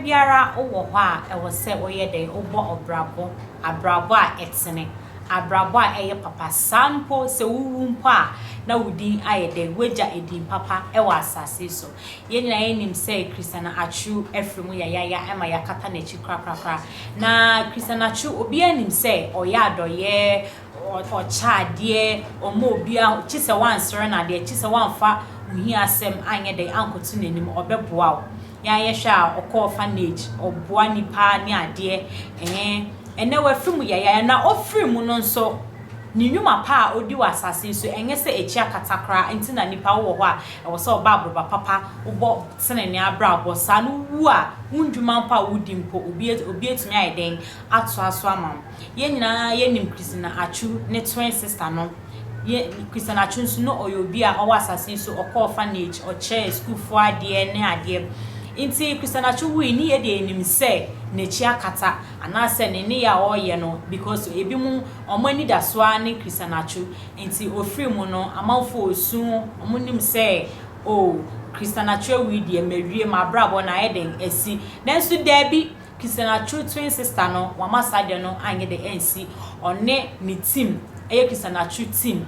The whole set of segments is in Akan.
biara owo ho a e wo se oye den obo abrabo a etene abrabo a eye papa sampo se wuwu mpo a na wudi ayede weja edin papa e wa asase so ye nyina yenim se Christiana Atsu efremu ya ema yakata na chi kra na Christiana Atsu obi anim se oya adoye o chade omo obi a chise wan sere na de chise wan fa uhi asem anye de ankotu nenim obeboa wo ya hwa Orphanage oboa nipa ni ade ene wafrimu ya na ofrimu no nso ni nwuma pa odi wasase so enye se echi akatakra enti na nipa wo ho a e wo se oba abroba papa ubo senene abra abo sa no wu a undwuma pa wudi mpo obi etumi ayeden ato aso amam ye nyina ye nim Christiana Atsu ne twin sister no ye Christiana Atsu nso no oyobi a owasase so Orphanage o chair school for ade ne ade inti Christiana Atsu wi ni ye de enim se nechi akata anase ne ya oye no because ebi mu omani da so ani Christiana Atsu inti ofri mu no amanfo osu omunim se Christiana Atsu wi de mawie ma brabo na eden esi nenso debi Christiana Atsu twin sister no wamasa de no anye de ensi one ni team Christiana Atsu team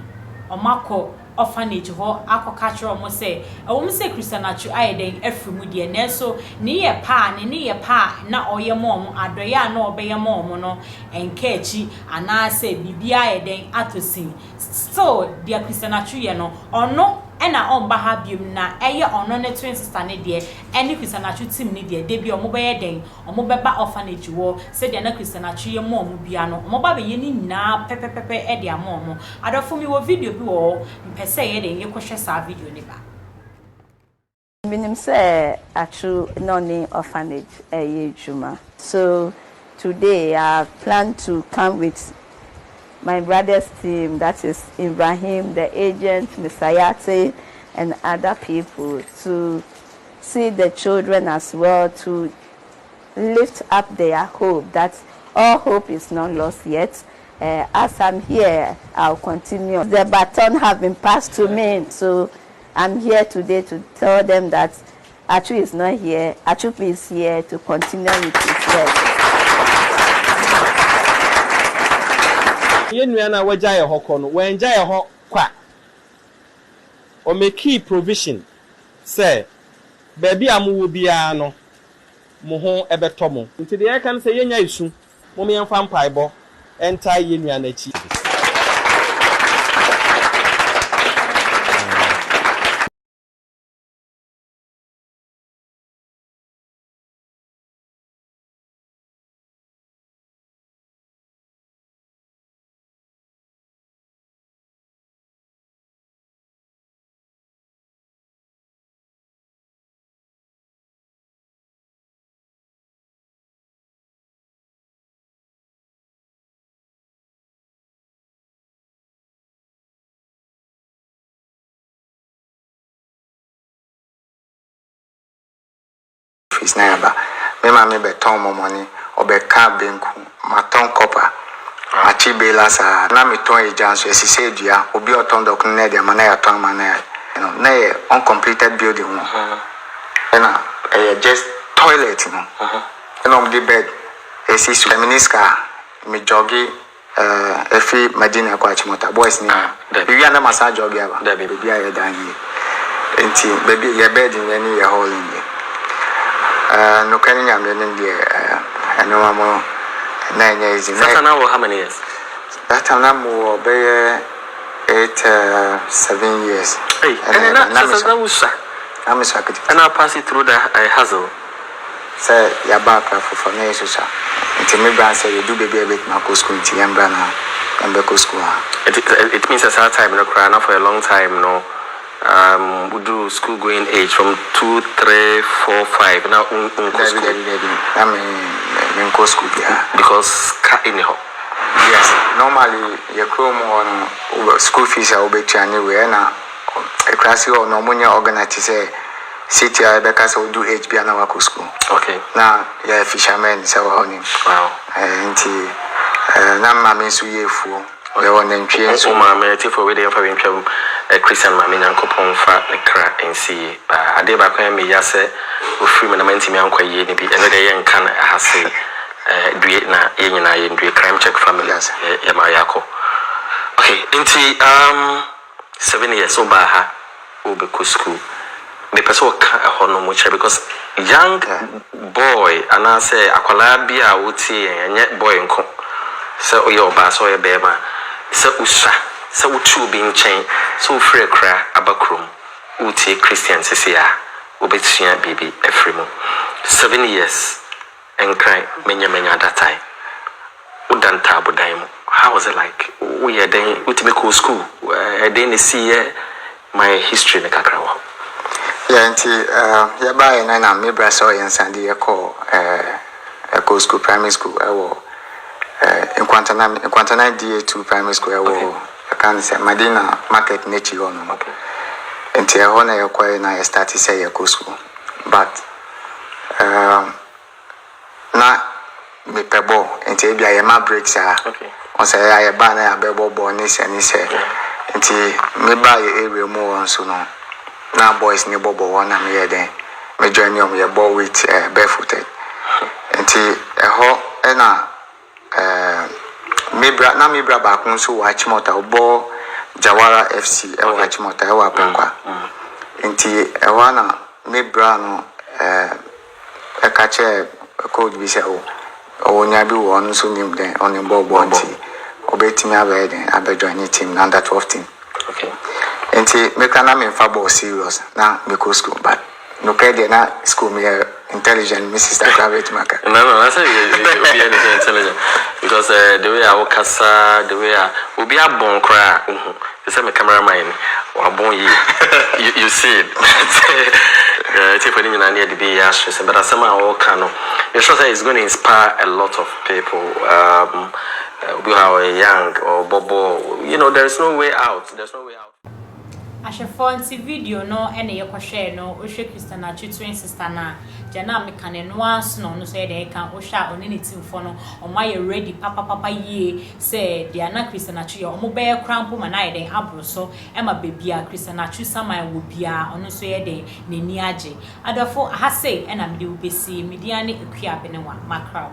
omako Orphanage ho akoka kire omo se Christiana Atsu ayeden afrimu de nenso ne ye pa na oye mom adoye na obeye mom no enka achi anase bibia ayeden atosin still dia Christiana Atsu ye no ono ena omba ha biom na eye ono ne twin sister ne de eni Christiana Atsu team ne de bi omo beye den omo beba Orphanage wo se de na Christiana Atsu ye mom bia no omo ba be ye ni nyina pepepepe e de amom adofo mi wo video bi wo mpese ye de ye kohwe sa video ne ba minim say Atsu no ni Orphanage ye juma. So today I plan to come with my brother's team, that is Ibrahim, the agent, Misayate, and other people, to see the children as well, to lift up their hope, that all hope is not lost yet. As I'm here, I'll continue. The baton has been passed to me, so I'm here today to tell them that Atsu is not here. Atsu is here to continue with his work. Yenuana wajaye hokono wenjaye ho kwa o make provision say baby amuwo bia no mo ho ebeto mo nti de kan say yenya isu mo me yemfa mpaebo enta yenuana achi Is never. Me mama be ton mo money or be car benku ma ton copper. Ma chi be lasa na me ton ejanso esi se dua obi oton dok na de ma na ya ton ma na you know na uncompleted building one. Na just toilet no. On the bed esi su feminiska me jogi efi madina kwa chimota boys ni. Bibi na massage jogi aba. Bibi ya dan yi. Enti baby your bed in any your hole in there. No can you name I know I'm 9 years. How many years? That time more be 7 years. Hey, and I'm a second. And I'll pass it through the hustle. Say your back for nation, sir. Until me brand say you do baby a bit Marco school to Yambana and Beco school. It means a sad time in the crowd for a long time, no. We do school going age from 2, 3, 4, 5. Now, I mean, go school, yeah. Because anyhow. Yes, normally your chrome on school fees are obeyed anywhere. Now, a class or no money organized to say, city, because I will do HB and our school. Okay. Now, yeah, fishermen, so on him. Wow. And now, means we fool. We want them change. Oh, my man, for waiting for him. Christian Mammy and Copon Fat, the crack and see. I did back when me, yes, free me na mentimi ankwa ye ne bi ene de ye nka na ha se due na ye nyina ye due crime check family ye ma yako. Okay, inti 7 years oba ha obe ko school. Me person ka ho no mo because young boy and I say akwala bia wuti enye boy nko se oye oba so ye be ma se usha se wutu bi nchen so free kra abakrom wuti Christian sisi ya obetia bibi efremu 7 years enkran menya that time udanta abodan mu. How was it like? We are then ultimate school then see my history in kakra. Yeah, yeah, by na me braso yen sandi eco school primary school in Quantana DA2 primary school I can say Madina market nechi on okay. Until I wanna acquire na start to say eco school. But na me pebo until be I breaks okay. On say I ban a bebo bonus and say until me buy area more on so no. Now boys ni bobo one am here then me join you me ball with barefooted nti ho na me bra back nso watch motor obo Jawara FC watch motor e wa penkwa nti na me bra no e ka che code bi se o nya bi wo nso nim den on bobo nti obetimi abe den abe join team under 12 team. Okay. Nti me kana me fa ball serious na me go school but no care na school me intelligent me sister private maka. No I say you be intelligent because the way I work the way I will be a bon cry. You say me cameraman or bon you see it. Take for na near the be stress but as some I work no. You sure say it's going to inspire a lot of people we are young or bobo, you know, there's no way out. There's no way out. Ashefonti video no ene ye share no o hwe Christian Atsu twin sister na jana me kan no anso no so de kan o hwa oni ne timfo no o ma ye ready papa ye say de ana Christian Atsu ye o mo be krampo ma na ye de abro so e ma bebia Christian Atsu saman wo bia ono so ye de nani age adafo ha say e na me de obesi media ne akua be ne wa makra